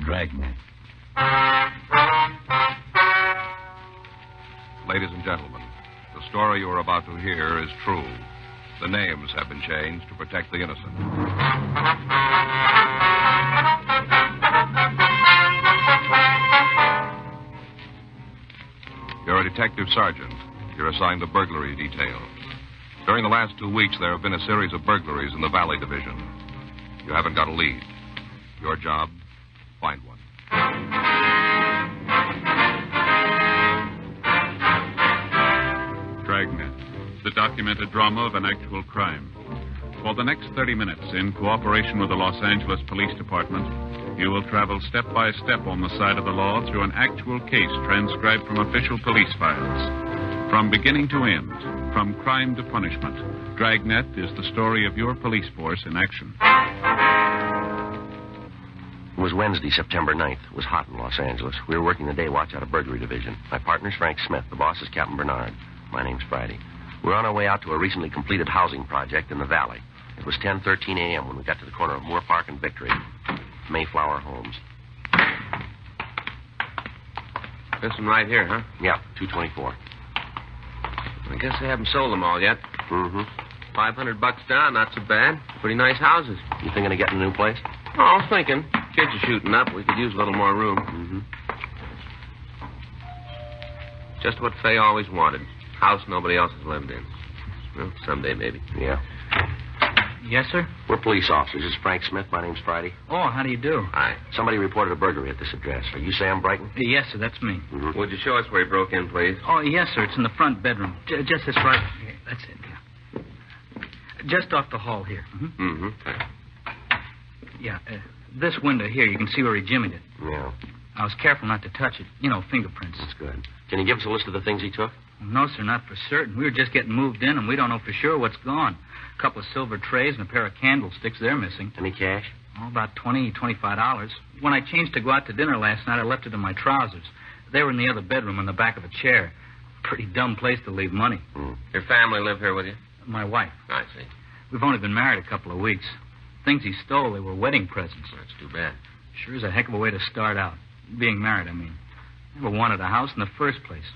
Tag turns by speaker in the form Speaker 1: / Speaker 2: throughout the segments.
Speaker 1: Dragnet.
Speaker 2: Ladies and gentlemen, the story you are about to hear is true. The names have been changed to protect the innocent. You're a detective sergeant. You're assigned the burglary detail. During the last 2 weeks, there have been a series of burglaries in the Valley Division. You haven't got a lead. Your job, find one.
Speaker 3: Dragnet, the documented drama of an actual crime. For the next 30 minutes, in cooperation with the Los Angeles Police Department, you will travel step by step on the side of the law through an actual case transcribed from official police files. From beginning to end, from crime to punishment, Dragnet is the story of your police force in action.
Speaker 4: It was Wednesday, September 9th. It was hot in Los Angeles. We were working the day watch out of burglary division. My partner's Frank Smith. The boss is Captain Bernard. My name's Friday. We're on our way out to a recently completed housing project in the valley. It was 10:13 a.m. when we got to the corner of Moore Park and Victory. Mayflower Homes.
Speaker 5: This one right here, huh?
Speaker 4: Yeah, 224.
Speaker 5: I guess they haven't sold them all yet.
Speaker 4: Mm-hmm.
Speaker 5: $500 down, not so bad. Pretty nice houses.
Speaker 4: You thinking of getting a new place?
Speaker 5: Oh, I was thinking. Kids are shooting up. We could use a little more room.
Speaker 4: Mm-hmm.
Speaker 5: Just what Fay always wanted. House nobody else has lived in. Well, someday, maybe.
Speaker 4: Yeah.
Speaker 6: Yes, sir?
Speaker 4: We're police officers. This is Frank Smith. My name's Friday.
Speaker 6: Oh, how do you do?
Speaker 5: Hi.
Speaker 4: Somebody reported a burglary at this address. Are you Sam Brighton?
Speaker 6: Yes, sir, that's me.
Speaker 4: Mm-hmm.
Speaker 5: Would you show us where he broke in, please?
Speaker 6: Oh, yes, sir, it's in the front bedroom. Just this right here. That's it, yeah. Just off the hall here. Mm-hmm.
Speaker 5: Mm-hmm. Okay.
Speaker 6: Yeah, this window here, you can see where he jimmied it.
Speaker 4: Yeah.
Speaker 6: I was careful not to touch it. You know, fingerprints.
Speaker 4: That's good. Can you give us a list of the things he took?
Speaker 6: No, sir, not for certain. We were just getting moved in, and we don't know for sure what's gone. A couple of silver trays and a pair of candlesticks, they're missing.
Speaker 4: Any cash?
Speaker 6: Oh, about $25. When I changed to go out to dinner last night, I left it in my trousers. They were in the other bedroom in the back of a chair. Pretty dumb place to leave money.
Speaker 5: Your family live here with you?
Speaker 6: My wife.
Speaker 5: I see.
Speaker 6: We've only been married a couple of weeks. Things he stole, they were wedding presents.
Speaker 5: That's too bad.
Speaker 6: Sure is a heck of a way to start out. Being married, I mean. Never wanted a house in the first place.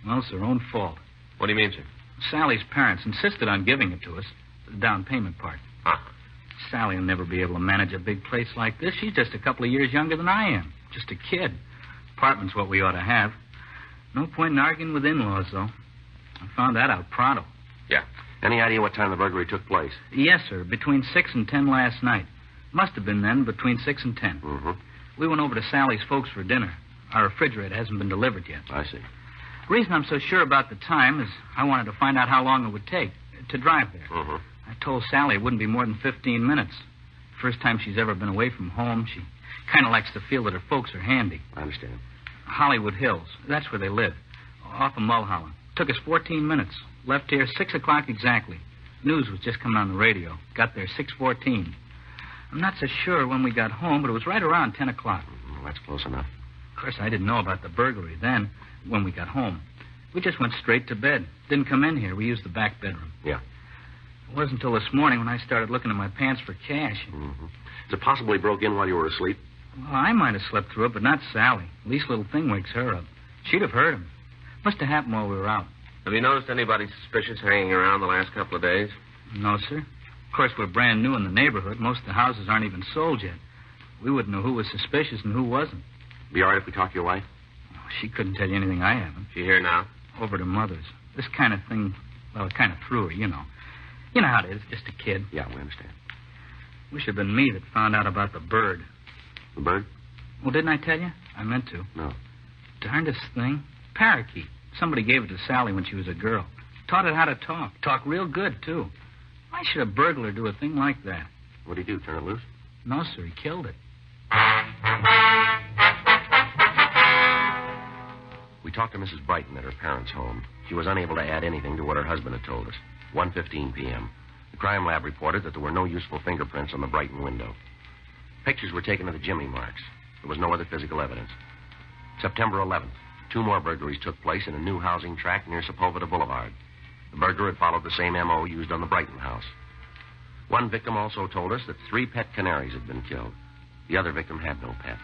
Speaker 6: Well, it's their own fault.
Speaker 5: What do you mean, sir?
Speaker 6: Sally's parents insisted on giving it to us, the down payment part.
Speaker 5: Huh.
Speaker 6: Sally will never be able to manage a big place like this. She's just a couple of years younger than I am. Just a kid. Apartment's what we ought to have. No point in arguing with in-laws, though. I found that out pronto.
Speaker 5: Yeah.
Speaker 4: Any idea what time the burglary took place?
Speaker 6: Yes, sir. Between 6 and 10 last night. Must have been then, between 6 and 10.
Speaker 4: Mm-hmm.
Speaker 6: We went over to Sally's folks for dinner. Our refrigerator hasn't been delivered yet.
Speaker 4: I see.
Speaker 6: The reason I'm so sure about the time is I wanted to find out how long it would take to drive there.
Speaker 4: Mm-hmm.
Speaker 6: I told Sally it wouldn't be more than 15 minutes. First time she's ever been away from home. She kind of likes to feel that her folks are handy.
Speaker 4: I understand.
Speaker 6: Hollywood Hills. That's where they live. Off of Mulholland. Took us 14 minutes. Left here 6 o'clock exactly. News was just coming on the radio. Got there 6:14. I'm not so sure when we got home, but it was right around 10 o'clock.
Speaker 4: Well, that's close enough.
Speaker 6: Of course, I didn't know about the burglary then, when we got home. We just went straight to bed. Didn't come in here. We used the back bedroom.
Speaker 4: Yeah.
Speaker 6: It wasn't until this morning when I started looking in my pants for cash.
Speaker 4: Mm-hmm. Is it possible he broke in while you were asleep?
Speaker 6: Well, I might have slept through it, but not Sally. Least little thing wakes her up. She'd have heard him. Must have happened while we were out.
Speaker 5: Have you noticed anybody suspicious hanging around the last couple of days?
Speaker 6: No, sir. Of course, we're brand new in the neighborhood. Most of the houses aren't even sold yet. We wouldn't know who was suspicious and who wasn't.
Speaker 4: Be all right if we talk to your wife?
Speaker 6: Oh, she couldn't tell you anything I haven't.
Speaker 5: She here now?
Speaker 6: Over to Mother's. This kind of thing, well, it kind of threw her, you know. You know how it is, just a kid.
Speaker 4: Yeah, we understand.
Speaker 6: Wish it had been me that found out about the bird.
Speaker 4: The bird?
Speaker 6: Well, didn't I tell you? I meant to.
Speaker 4: No.
Speaker 6: Darndest thing. Parakeet. Somebody gave it to Sally when she was a girl. Taught it how to talk. Talk real good, too. Why should a burglar do a thing like that?
Speaker 4: What'd he do, turn it loose?
Speaker 6: No, sir, he killed it.
Speaker 4: We talked to Mrs. Brighton at her parents' home. She was unable to add anything to what her husband had told us. 1:15 p.m. The crime lab reported that there were no useful fingerprints on the Brighton window. Pictures were taken of the jimmy marks. There was no other physical evidence. September 11th, 2 more burglaries took place in a new housing tract near Sepulveda Boulevard. The burglar had followed the same M.O. used on the Brighton house. One victim also told us that 3 pet canaries had been killed. The other victim had no pets.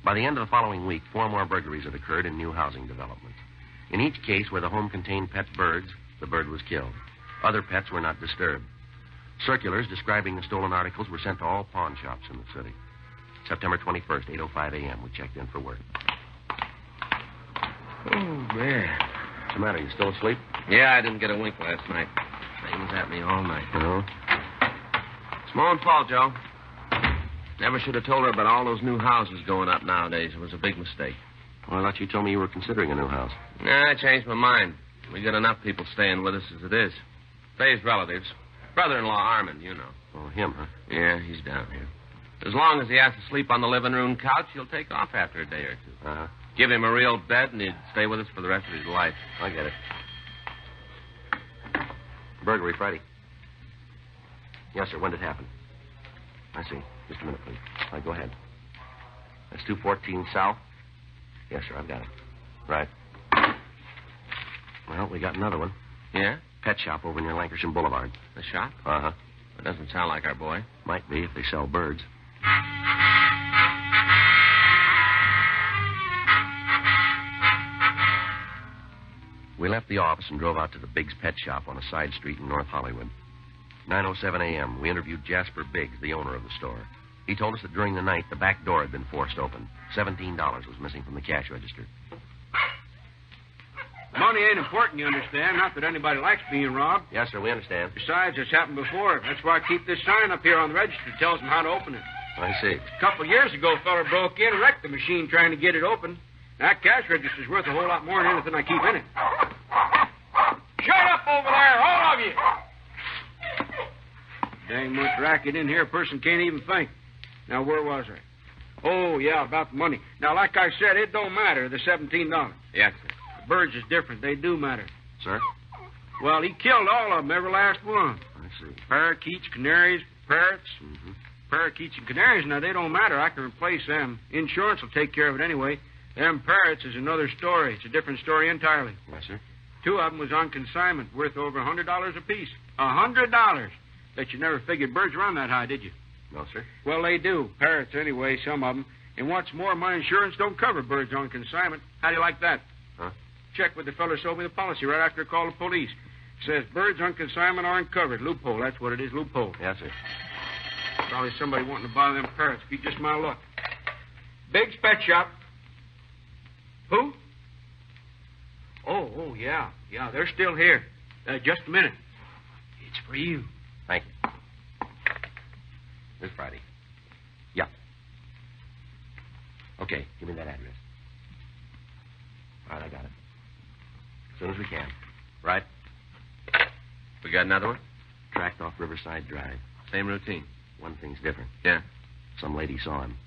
Speaker 4: By the end of the following week, 4 more burglaries had occurred in new housing developments. In each case where the home contained pet birds, the bird was killed. Other pets were not disturbed. Circulars describing the stolen articles were sent to all pawn shops in the city. September 21st, 8:05 a.m., we checked in for work.
Speaker 5: Oh, man.
Speaker 4: What's the matter? You still asleep?
Speaker 5: Yeah, I didn't get a wink last night. They was at me all night.
Speaker 4: No?
Speaker 5: It's my own fault, Joe. Never should have told her about all those new houses going up nowadays. It was a big mistake.
Speaker 4: Well, I thought you told me you were considering a new house.
Speaker 5: Nah, I changed my mind. We got enough people staying with us as it is. Faye's relatives. Brother-in-law Armand, you know.
Speaker 4: Oh, him, huh?
Speaker 5: Yeah, he's down here. As long as he has to sleep on the living room couch, he'll take off after a day or two.
Speaker 4: Uh-huh.
Speaker 5: Give him a real bed, and he'd stay with us for the rest of his life.
Speaker 4: I get it. Burglary Friday. Yes, sir. When did it happen? I see. Just a minute, please. All right, go ahead. That's 214 South? Yes, sir. I've got it. Right. Well, we got another one.
Speaker 5: Yeah?
Speaker 4: Pet shop over near Lancashire Boulevard.
Speaker 5: The shop?
Speaker 4: Uh-huh.
Speaker 5: That doesn't sound like our boy.
Speaker 4: Might be if they sell birds. We left the office and drove out to the Biggs Pet Shop on a side street in North Hollywood. 9:07 a.m., we interviewed Jasper Biggs, the owner of the store. He told us that during the night, the back door had been forced open. $17 was missing from the cash register.
Speaker 7: Money ain't important, you understand. Not that anybody likes being robbed.
Speaker 4: Yes, sir, we understand.
Speaker 7: Besides, it's happened before. That's why I keep this sign up here on the register that tells them how to open it.
Speaker 4: I see.
Speaker 7: A couple of years ago, a fella broke in and wrecked the machine trying to get it open. That cash register's worth a whole lot more than anything I keep in it. Shut up over there, all of you! Dang much racket in here, a person can't even think. Now, where was I? Oh, yeah, about the money. Now, like I said, it don't matter, the $17.
Speaker 5: Yes, sir.
Speaker 7: The birds is different. They do matter.
Speaker 4: Sir?
Speaker 7: Well, he killed all of them, every last one.
Speaker 4: I see.
Speaker 7: Parakeets, canaries, parrots.
Speaker 4: Mm-hmm.
Speaker 7: Parakeets and canaries, now, they don't matter. I can replace them. Insurance will take care of it anyway. Them parrots is another story. It's a different story entirely.
Speaker 4: Yes, sir.
Speaker 7: 2 of them was on consignment, worth over $100 apiece. $100. Bet you never figured birds run that high, did you?
Speaker 4: No, sir.
Speaker 7: Well, they do. Parrots, anyway, some of them. And what's more, my insurance don't cover birds on consignment. How do you like that?
Speaker 4: Huh?
Speaker 7: Check with the fellow who sold me the policy right after I called the police. Says birds on consignment aren't covered. Loophole, that's what it is, loophole.
Speaker 4: Yes, sir.
Speaker 7: Probably somebody wanting to buy them parrots. Be just my luck. Biggs Pet Shop. Who? Oh, yeah. Yeah, they're still here. Just a minute. It's for you.
Speaker 4: Thank you. This Friday. Yeah. Okay, give me that address. All right, I got it. As soon as we can. Right?
Speaker 5: We got another one?
Speaker 4: Tracked off Riverside Drive.
Speaker 5: Same routine.
Speaker 4: One thing's different.
Speaker 5: Yeah.
Speaker 4: Some lady saw him.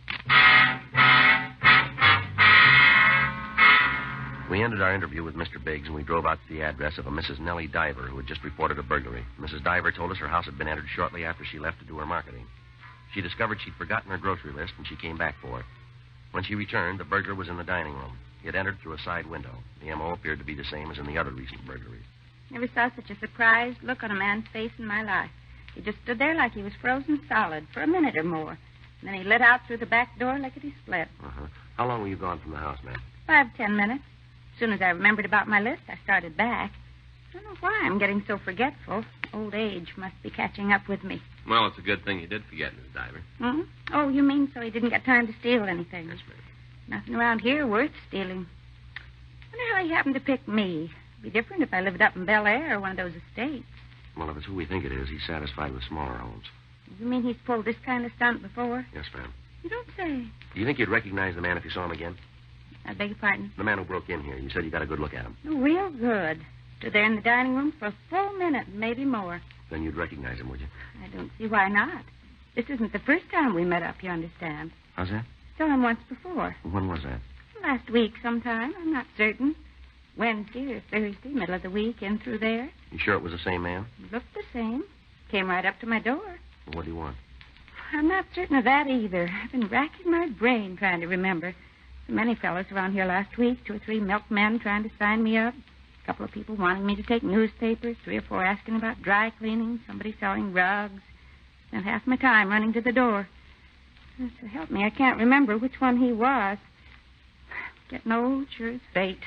Speaker 4: We ended our interview with Mr. Biggs, and we drove out to the address of a Mrs. Nellie Diver, who had just reported a burglary. Mrs. Diver told us her house had been entered shortly after she left to do her marketing. She discovered she'd forgotten her grocery list, and she came back for it. When she returned, the burglar was in the dining room. He had entered through a side window. The M.O. appeared to be the same as in the other recent burglaries.
Speaker 8: Never saw such a surprised look on a man's face in my life. He just stood there like he was frozen solid for a minute or more. And then he lit out through the back door lickety-split.
Speaker 4: Uh-huh. How long were you gone from the house, ma'am?
Speaker 8: 5-10 minutes. As soon as I remembered about my list, I started back. I don't know why I'm getting so forgetful. Old age must be catching up with me.
Speaker 5: Well, it's a good thing you did forget, Miss Diver.
Speaker 8: Hmm? Oh, you mean so he didn't get time to steal anything?
Speaker 5: Yes, ma'am.
Speaker 8: Nothing around here worth stealing. Wonder how he happened to pick me. It'd be different if I lived up in Bel Air or one of those estates.
Speaker 4: Well, if it's who we think it is, he's satisfied with smaller homes.
Speaker 8: You mean he's pulled this kind of stunt before?
Speaker 4: Yes, ma'am.
Speaker 8: You don't say.
Speaker 4: Do you think you'd recognize the man if you saw him again?
Speaker 8: I beg your pardon?
Speaker 4: The man who broke in here. You said you got a good look at him.
Speaker 8: Oh, real good. Stood there in the dining room for a full minute, maybe more.
Speaker 4: Then you'd recognize him, would you?
Speaker 8: I don't see why not. This isn't the first time we met up, you understand.
Speaker 4: How's that?
Speaker 8: Saw him once before.
Speaker 4: When was that?
Speaker 8: Last week sometime. I'm not certain. Wednesday or Thursday, middle of the week, in through there.
Speaker 4: You sure it was the same man?
Speaker 8: He looked the same. Came right up to my door.
Speaker 4: Well, what do you want?
Speaker 8: I'm not certain of that either. I've been racking my brain trying to remember. So many fellows around here last week. 2 or 3 milkmen trying to sign me up. A couple of people wanting me to take newspapers. 3 or 4 asking about dry cleaning. Somebody selling rugs. Spent half my time running to the door. So help me, I can't remember which one he was. Getting old, sure as fate.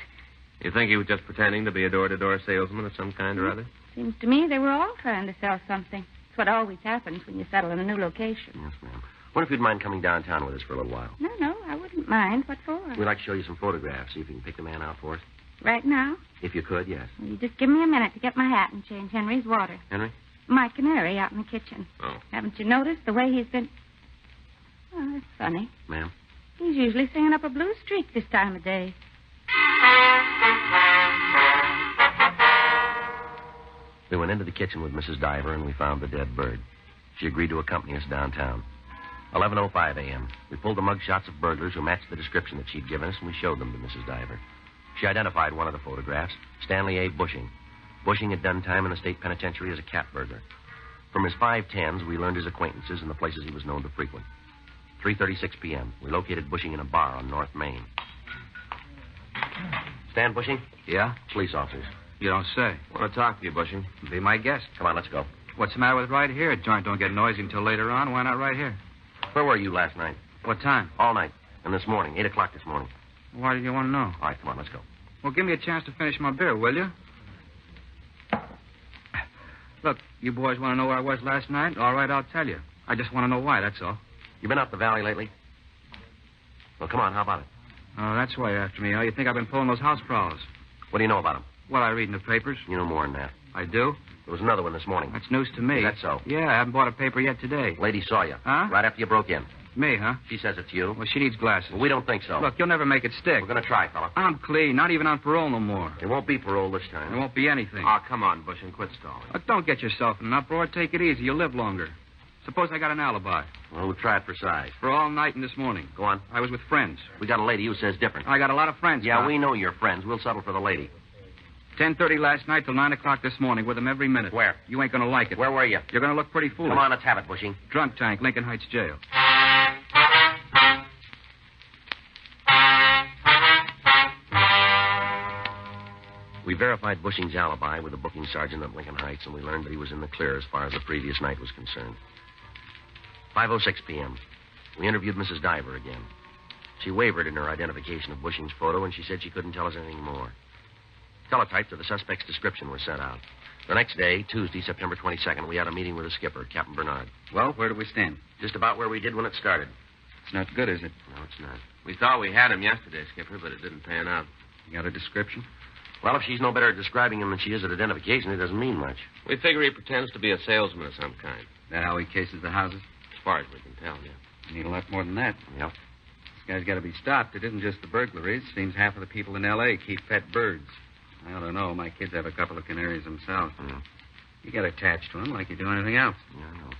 Speaker 5: You think he was just pretending to be a door-to-door salesman of some kind or other?
Speaker 8: Seems to me they were all trying to sell something. It's what always happens when you settle in a new location.
Speaker 4: Yes, ma'am. Wonder if you'd mind coming downtown with us for a little while.
Speaker 8: No, I wouldn't mind. What for?
Speaker 4: We'd like to show you some photographs, see if you can pick the man out for us.
Speaker 8: Right now?
Speaker 4: If you could, yes.
Speaker 8: Well, you just give me a minute to get my hat and change Henry's water.
Speaker 4: Henry?
Speaker 8: My canary out in the kitchen.
Speaker 5: Oh.
Speaker 8: Haven't you noticed the way he's been... Oh, that's funny.
Speaker 4: Ma'am?
Speaker 8: He's usually singing up a blues streak this time of day.
Speaker 4: We went into the kitchen with Mrs. Diver, and we found the dead bird. She agreed to accompany us downtown. 11:05 a.m. We pulled the mug shots of burglars who matched the description that she'd given us, and we showed them to Mrs. Diver. She identified one of the photographs, Stanley A. Bushing. Bushing had done time in the state penitentiary as a cat burglar. From his 510s, we learned his acquaintances and the places he was known to frequent. 3:36 p.m. We located Bushing in a bar on North Main. Stan Bushing?
Speaker 6: Yeah?
Speaker 4: Police officers.
Speaker 6: You don't say.
Speaker 5: I want to talk to you, Bushing.
Speaker 6: Be my guest.
Speaker 4: Come on, let's go.
Speaker 6: What's the matter with right here? A joint don't get noisy until later on. Why not right here?
Speaker 4: Where were you last night?
Speaker 6: What time?
Speaker 4: All night. And this morning, 8 o'clock this morning.
Speaker 6: Why do you want to know?
Speaker 4: All right, come on, let's go.
Speaker 6: Well, give me a chance to finish my beer, will you? Look, you boys want to know where I was last night? All right, I'll tell you. I just want to know why, that's all.
Speaker 4: You been up the valley lately? Well, come on, how about it?
Speaker 6: Oh, that's why you're after me, huh? You think I've been pulling those house prowls?
Speaker 4: What do you know about him?
Speaker 6: Well, I read in the papers.
Speaker 4: You know more than that.
Speaker 6: I do?
Speaker 4: There was another one this morning.
Speaker 6: That's news to me.
Speaker 4: Is that so?
Speaker 6: Yeah, I haven't bought a paper yet today.
Speaker 4: Lady saw you.
Speaker 6: Huh?
Speaker 4: Right after you broke in.
Speaker 6: Me, huh?
Speaker 4: She says it's you.
Speaker 6: Well, she needs glasses.
Speaker 4: Well, we don't think so.
Speaker 6: Look, you'll never make it stick.
Speaker 4: We're going to try, fella.
Speaker 6: I'm clean, not even on parole no more.
Speaker 4: It won't be parole this time.
Speaker 6: There won't be anything.
Speaker 5: Oh, come on, Bushing. Quit stalling.
Speaker 6: Look, don't get yourself in an uproar. Take it easy. You'll live longer. Suppose I got an alibi.
Speaker 4: Well, we'll try it for size.
Speaker 6: For all night and this morning.
Speaker 4: Go on.
Speaker 6: I was with friends.
Speaker 4: We got a lady who says different.
Speaker 6: I got a lot of friends.
Speaker 4: Yeah,
Speaker 6: Doc.
Speaker 4: we know you're friends. We'll settle for the lady.
Speaker 6: 10:30 last night till 9 o'clock this morning with them every minute.
Speaker 4: Where?
Speaker 6: You ain't gonna like it.
Speaker 4: Where were you?
Speaker 6: You're gonna look pretty foolish.
Speaker 4: Come on, let's have it, Bushing.
Speaker 6: Drunk tank, Lincoln Heights Jail.
Speaker 4: We verified Bushing's alibi with the booking sergeant at Lincoln Heights, and we learned that he was in the clear as far as the previous night was concerned. 5:06 p.m. We interviewed Mrs. Diver again. She wavered in her identification of Bushing's photo, and she said she couldn't tell us anything more. Teletypes of the suspect's description were sent out. The next day, Tuesday, September 22nd, we had a meeting with the skipper, Captain Bernard.
Speaker 6: Well, where do we stand?
Speaker 4: Just about where we did when it started.
Speaker 6: It's not good, is it?
Speaker 4: No, it's not.
Speaker 5: We thought we had him yesterday, Skipper, but it didn't pan out.
Speaker 6: You got a description?
Speaker 4: Well, if she's no better at describing him than she is at identification, it doesn't mean much.
Speaker 5: We figure he pretends to be a salesman of some kind.
Speaker 6: That how he cases the houses?
Speaker 5: As far as we can tell, yeah.
Speaker 6: You need a lot more than that.
Speaker 4: Yep.
Speaker 6: This guy's got to be stopped. It isn't just the burglaries. Seems half of the people in L.A. keep pet birds. I don't know. My kids have a couple of canaries themselves.
Speaker 4: Mm.
Speaker 6: You get attached to them like you do anything else.
Speaker 4: Yeah, I know.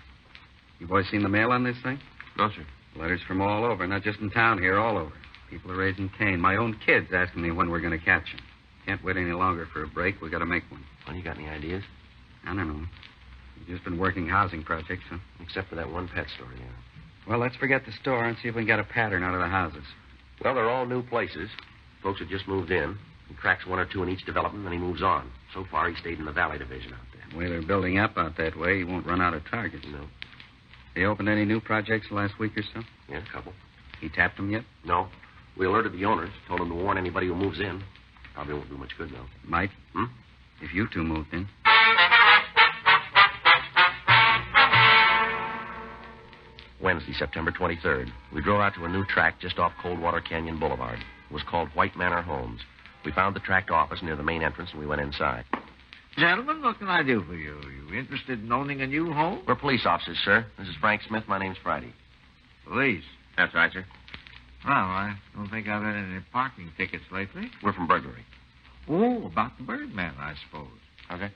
Speaker 6: You boys seen the mail on this thing?
Speaker 5: No, sir.
Speaker 6: Letters from all over, not just in town here, all over. People are raising Cain. My own kids asking me when we're going to catch him. Can't wait any longer for a break. We got to make one.
Speaker 4: Well, you got any ideas?
Speaker 6: I don't know. We've just been working housing projects, huh?
Speaker 4: Except for that one pet store, yeah.
Speaker 6: Well, let's forget the store and see if we can get a pattern out of the houses.
Speaker 4: Well, they're all new places. Folks have just moved in. He cracks one or two in each development, then he moves on. So far, he stayed in the Valley Division out there.
Speaker 6: The way they're building up out that way, he won't run out of targets.
Speaker 4: No.
Speaker 6: They opened any new projects the last week or so?
Speaker 4: Yeah, a couple.
Speaker 6: He tapped them yet?
Speaker 4: No. We alerted the owners, told them to warn anybody who moves in. Probably won't do much good, though.
Speaker 6: Might.
Speaker 4: Hmm?
Speaker 6: If you two moved in.
Speaker 4: Wednesday, September 23rd. We drove out to a new tract just off Coldwater Canyon Boulevard. It was called White Manor Homes. We found the tract office near the main entrance, and we went inside.
Speaker 9: Gentlemen, what can I do for you? You interested in owning a new home?
Speaker 4: We're police officers, sir. This is Frank Smith. My name's Friday.
Speaker 9: Police.
Speaker 5: That's right, sir.
Speaker 9: Well, I don't think I've had any parking tickets lately.
Speaker 4: We're from burglary.
Speaker 9: Oh, about the Birdman, I suppose.
Speaker 4: Okay?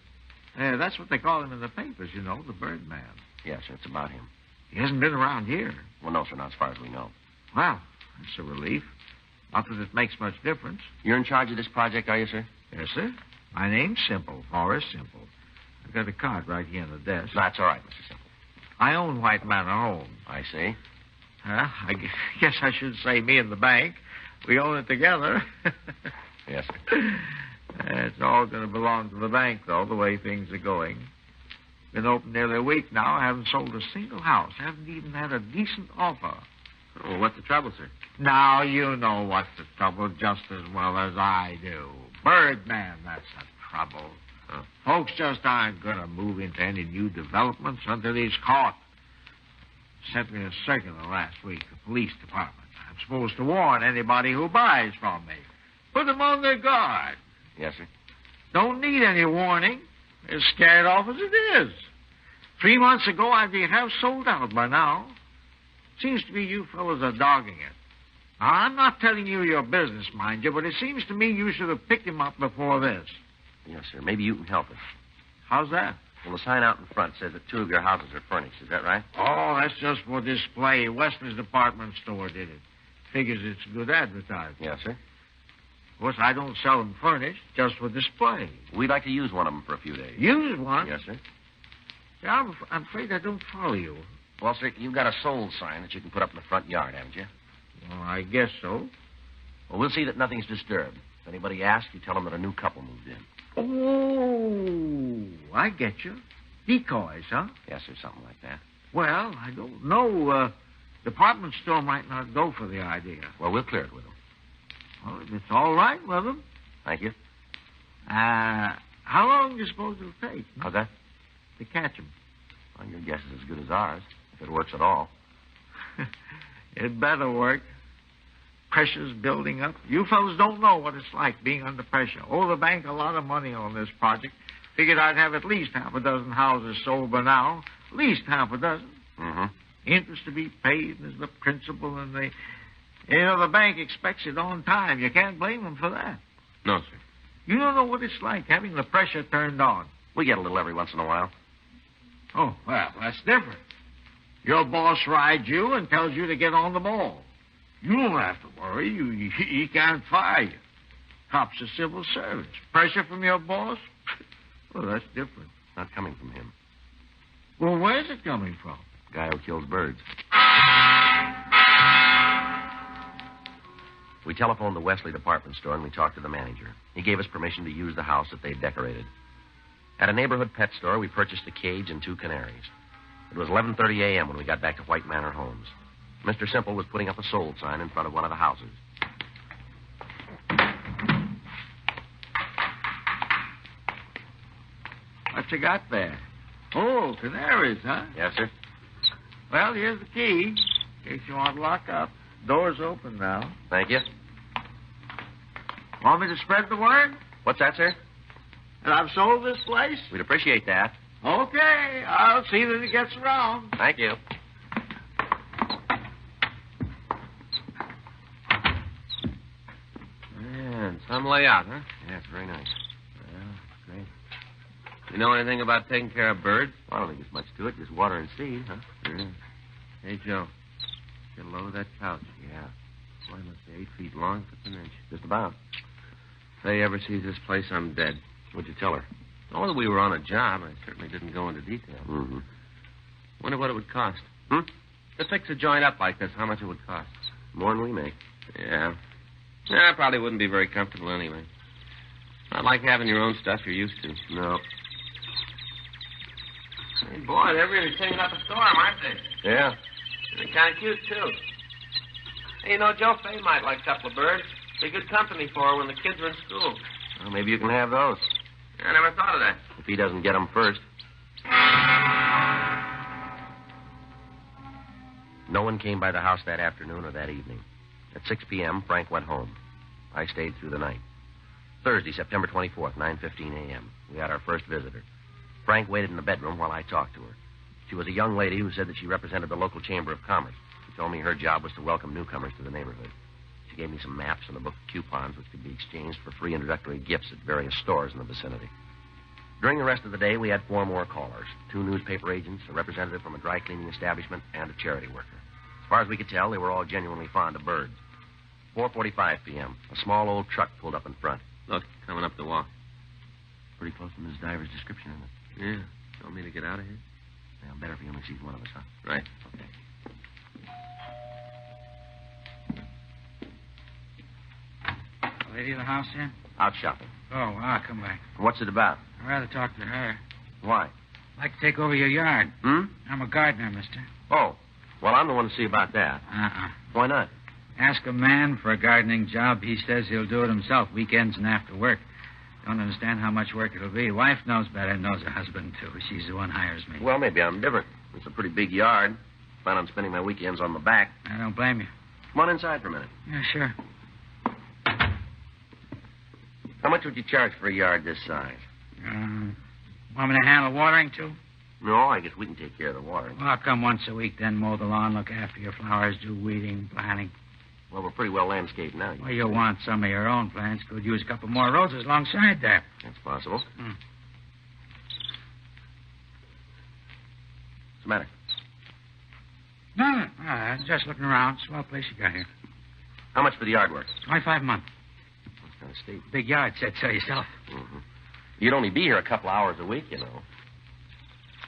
Speaker 9: That's what they call him in the papers, you know, the Birdman.
Speaker 4: Yes, sir. It's about him.
Speaker 9: He hasn't been around here.
Speaker 4: Well, no, sir, not as far as we know.
Speaker 9: Well, that's a relief. Not that it makes much difference.
Speaker 4: You're in charge of this project, are you, sir?
Speaker 9: Yes, sir. My name's Simple, Horace Simple. I've got a card right here on the desk.
Speaker 4: That's all right, Mr. Simple.
Speaker 9: I own White Manor Homes.
Speaker 4: I see.
Speaker 9: I guess I should say me and the bank. We own it together.
Speaker 4: Yes, sir.
Speaker 9: It's all going to belong to the bank, though, the way things are going. Been open nearly a week now. Haven't sold a single house. Haven't even had a decent offer.
Speaker 5: Oh, what's the trouble, sir?
Speaker 9: Now you know what's the trouble just as well as I do. Birdman, that's the trouble.
Speaker 5: Oh.
Speaker 9: Folks just aren't going to move into any new developments until he's caught. Sent me a circular last week, the police department. I'm supposed to warn anybody who buys from me. Put them on their guard.
Speaker 4: Yes, sir.
Speaker 9: Don't need any warning. They're scared off as it is. 3 months ago, I'd be half sold out by now. Seems to me you fellas are dogging it. Now, I'm not telling you your business, mind you, but it seems to me you should have picked him up before this.
Speaker 4: Yes, sir. Maybe you can help us.
Speaker 9: How's that?
Speaker 4: Well, the sign out in front says that 2 of your houses are furnished. Is that right?
Speaker 9: Oh, that's just for display. Wester's department store did it. Figures it's good advertising.
Speaker 4: Yes, sir.
Speaker 9: Of course, I don't sell them furnished, just for display.
Speaker 4: We'd like to use one of them for a few days.
Speaker 9: Use one?
Speaker 4: Yes, sir.
Speaker 9: Yeah, I'm afraid I don't follow you.
Speaker 4: Well, sir, you've got a sold sign that you can put up in the front yard, haven't you?
Speaker 9: Well, I guess so.
Speaker 4: Well, we'll see that nothing's disturbed. If anybody asks, you tell them that a new couple moved in.
Speaker 9: Oh, I get you. Decoys, huh?
Speaker 4: Yes, sir, something like that.
Speaker 9: Well, I don't know. Department store might not go for the idea.
Speaker 4: Well, we'll clear it with them.
Speaker 9: Well, if it's all right with them.
Speaker 4: Thank you.
Speaker 9: How long do you suppose it'll take?
Speaker 4: How's that?
Speaker 9: To catch them?
Speaker 4: Well, your guess is as good as ours, if it works at all.
Speaker 9: It better work. Pressure's building up. You fellas don't know what it's like being under pressure. Owe the bank a lot of money on this project. Figured I'd have at least half a dozen houses sold by now. At least half a dozen.
Speaker 4: Mm-hmm.
Speaker 9: Interest to be paid is the principal, and the bank expects it on time. You can't blame them for that.
Speaker 5: No, sir.
Speaker 9: You don't know what it's like having the pressure turned on.
Speaker 4: We get a little every once in a while.
Speaker 9: Oh, well, that's different. Your boss rides you and tells you to get on the ball. You don't have to worry. He can't fire you. Cops are civil servants. Pressure from your boss? Well, that's different.
Speaker 4: Not coming from him.
Speaker 9: Well, where's it coming from?
Speaker 4: Guy who kills birds. We telephoned the Wesley department store and we talked to the manager. He gave us permission to use the house that they'd decorated. At a neighborhood pet store, we purchased a cage and 2 canaries. It was 11:30 a.m. when we got back to White Manor Homes. Mr. Simple was putting up a sold sign in front of one of the houses.
Speaker 9: What you got there? Oh, canaries, huh?
Speaker 4: Yes, sir.
Speaker 9: Well, here's the key, in case you want to lock up. Door's open now.
Speaker 4: Thank you.
Speaker 9: Want me to spread the word?
Speaker 4: What's that, sir?
Speaker 9: That I've sold this place?
Speaker 4: We'd appreciate that.
Speaker 9: Okay, I'll see that it gets around.
Speaker 4: Thank you.
Speaker 5: Yeah, some layout, huh?
Speaker 4: Yeah, it's very nice.
Speaker 5: Yeah, great. You know anything about taking care of birds?
Speaker 4: Well, I don't think there's much to it. Just water and seed, huh?
Speaker 5: Yeah. Hey, Joe. Get a load of that couch.
Speaker 4: Yeah.
Speaker 5: Why, it must be 8 feet long, 1/5 inch.
Speaker 4: Just about.
Speaker 5: If they ever sees this place, I'm dead.
Speaker 4: What'd you tell her?
Speaker 5: Oh, that we were on a job. I certainly didn't go into detail.
Speaker 4: Mm-hmm.
Speaker 5: Wonder what it would cost.
Speaker 4: Hmm?
Speaker 5: To fix a joint up like this, how much it would cost.
Speaker 4: More than we make.
Speaker 5: Yeah. I probably wouldn't be very comfortable anyway. Not like having your own stuff you're used to.
Speaker 4: No.
Speaker 5: Hey, boy, they're really cleaning up a storm, aren't they?
Speaker 4: Yeah.
Speaker 5: They're kind of cute, too. Hey, you know, Joe Fay might like a couple of birds. Be good company for her when the kids are in school.
Speaker 4: Well, maybe you can have those.
Speaker 5: I never thought of that.
Speaker 4: If he doesn't get them first. No one came by the house that afternoon or that evening. At 6 p.m., Frank went home. I stayed through the night. Thursday, September 24th, 9:15 a.m. We had our first visitor. Frank waited in the bedroom while I talked to her. She was a young lady who said that she represented the local Chamber of Commerce. She told me her job was to welcome newcomers to the neighborhood. She gave me some maps and a book of coupons which could be exchanged for free introductory gifts at various stores in the vicinity. During the rest of the day, we had 4 more callers. 2 newspaper agents, a representative from a dry cleaning establishment, and a charity worker. As far as we could tell, they were all genuinely fond of birds. 4:45 p.m., a small old truck pulled up in front.
Speaker 5: Look, coming up the walk.
Speaker 4: Pretty close to Mrs. Diver's description, isn't it?
Speaker 5: Yeah. Want me to get out of here?
Speaker 4: Well, better if he only sees one of us, huh?
Speaker 5: Right.
Speaker 4: Okay.
Speaker 6: Lady of the house in?
Speaker 4: Out shopping.
Speaker 6: Oh, I'll come back.
Speaker 4: What's it about?
Speaker 6: I'd rather talk to her.
Speaker 4: Why?
Speaker 9: I'd like to take over your yard.
Speaker 4: Hmm?
Speaker 9: I'm a gardener, mister.
Speaker 4: Oh. Well, I'm the one to see about that. Why not?
Speaker 9: Ask a man for a gardening job. He says he'll do it himself, weekends and after work. Don't understand how much work it'll be. Wife knows better, knows her husband, too. She's the one hires me.
Speaker 4: Well, maybe I'm different. It's a pretty big yard. Plan on spending my weekends on the back.
Speaker 9: I don't blame you.
Speaker 4: Come on inside for a minute.
Speaker 9: Yeah, sure.
Speaker 4: How much would you charge for a yard this size?
Speaker 9: Want me to handle watering, too?
Speaker 4: No, I guess we can take care of the watering.
Speaker 9: Well, I'll come once a week, then mow the lawn, look after your flowers, do weeding, planting.
Speaker 4: Well, we're pretty well landscaped now.
Speaker 9: Well, you'll want some of your own plants. Could use a couple more roses alongside there.
Speaker 4: That's possible.
Speaker 9: Hmm.
Speaker 4: What's the matter?
Speaker 9: No, I'm just looking around. Swell place you got here.
Speaker 4: How much for the yard work?
Speaker 9: $25 a month.
Speaker 4: That's kind of steep.
Speaker 9: Big yard, said so yourself.
Speaker 4: Mm-hmm. You'd only be here a couple hours a week, you know.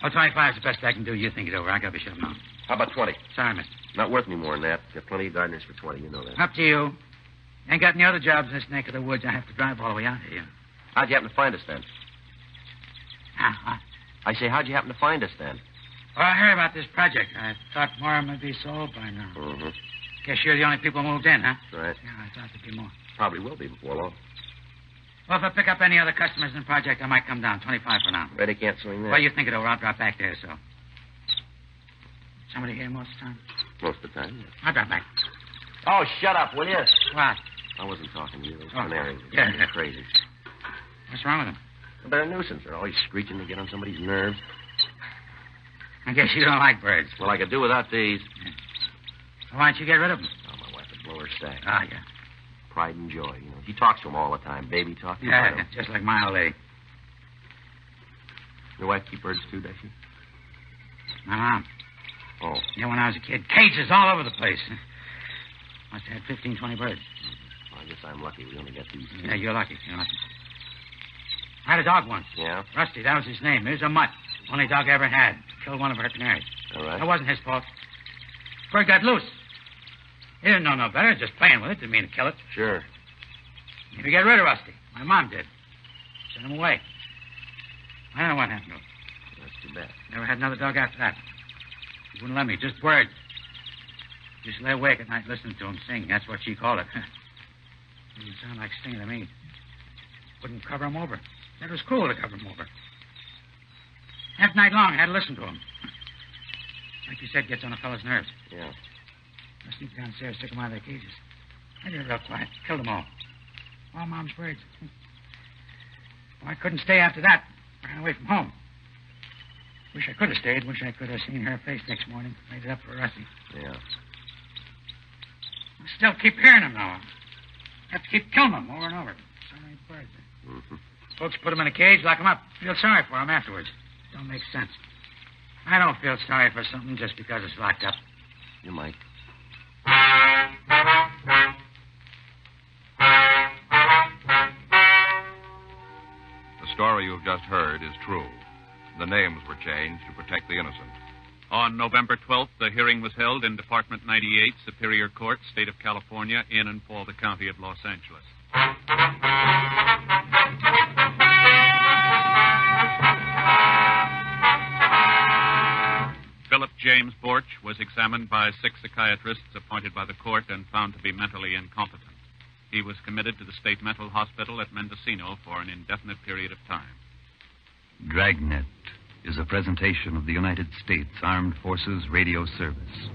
Speaker 9: Oh, 25 is the best I can do. You think it over. I got to be shutting out.
Speaker 4: How about 20?
Speaker 9: Sorry, mister.
Speaker 4: Not worth any more than that. Got plenty of gardeners for 20, you know that.
Speaker 9: Up to you. Ain't got any other jobs in this neck of the woods. I have to drive all the way out here.
Speaker 4: How'd you happen to find us then? I say, how'd you happen to find us then?
Speaker 9: Well, I heard about this project. I thought more of them would be sold by now.
Speaker 4: Mm-hmm.
Speaker 9: Guess you're the only people moved in, huh?
Speaker 4: That's right.
Speaker 9: Yeah, I thought there'd be more.
Speaker 4: Probably will be before long.
Speaker 9: Well, if I pick up any other customers in the project, I might come down. 25 for now.
Speaker 4: Betty can't swing that.
Speaker 9: Well, you think it over. I'll drop back there, so. Somebody here most of the time?
Speaker 4: Most of the time, yes.
Speaker 9: I'll drop back.
Speaker 4: Oh, shut up, will you?
Speaker 9: What?
Speaker 4: I wasn't talking to you. Those
Speaker 9: Oh.
Speaker 4: canaries.
Speaker 9: Yeah.
Speaker 4: They're crazy.
Speaker 9: What's wrong with them?
Speaker 4: They're a nuisance. They're always screeching to get on somebody's nerves.
Speaker 9: I guess you don't like birds.
Speaker 4: Well, I could do without these.
Speaker 9: So why don't you get rid of them?
Speaker 4: Oh, my wife would blow her stack.
Speaker 9: Ah, yeah.
Speaker 4: Pride and joy, you know. She talks to them all the time. Baby talk.
Speaker 9: Yeah, just like my old lady.
Speaker 4: Your wife keep birds, too, does she?
Speaker 9: My mom.
Speaker 4: Oh.
Speaker 9: Yeah, when I was a kid. Cages all over the place. Must have had 15, 20 birds.
Speaker 4: Well, I guess I'm lucky. We only got these two.
Speaker 9: Yeah, you're lucky. You're lucky. I had a dog once.
Speaker 4: Yeah?
Speaker 9: Rusty, that was his name. He was a mutt. Only dog I ever had. Killed one of her canaries.
Speaker 4: All right.
Speaker 9: That wasn't his fault. Bird got loose. He didn't know no better. Just playing with it. Didn't mean to kill it.
Speaker 4: Sure.
Speaker 9: Need to get rid of Rusty. My mom did. Sent him away. I don't know what happened to him.
Speaker 4: That's too bad.
Speaker 9: Never had another dog after that. He wouldn't let me. Just birds. Just lay awake at night listening to him sing. That's what she called it. Didn't sound like singing to me. Wouldn't cover him over. Said it was cruel to cover him over. Half night long, I had to listen to him. Like you said, gets on a fellow's nerves.
Speaker 4: Yeah.
Speaker 9: I sneaked downstairs, took them out of their cages. I did it real quiet. Killed them all. All Mom's birds. Well, I couldn't stay after that. Ran away from home. Wish I could have stayed. Wish I could have seen her face next morning. Made it up for Rusty.
Speaker 4: Yeah.
Speaker 9: I still keep hearing them now. Have to keep killing them over and over. So many birds.
Speaker 4: Mm-hmm.
Speaker 9: Folks put them in a cage, lock them up. Feel sorry for them afterwards. Don't make sense. I don't feel sorry for something just because it's locked up.
Speaker 4: You might.
Speaker 2: The story you've just heard is true. The names were changed to protect the innocent.
Speaker 3: On November 12th, the hearing was held in Department 98, Superior Court, State of California, in and for the County of Los Angeles. Philip James Borch was examined by 6 psychiatrists appointed by the court and found to be mentally incompetent. He was committed to the state mental hospital at Mendocino for an indefinite period of time.
Speaker 1: Dragnet is a presentation of the United States Armed Forces Radio Service.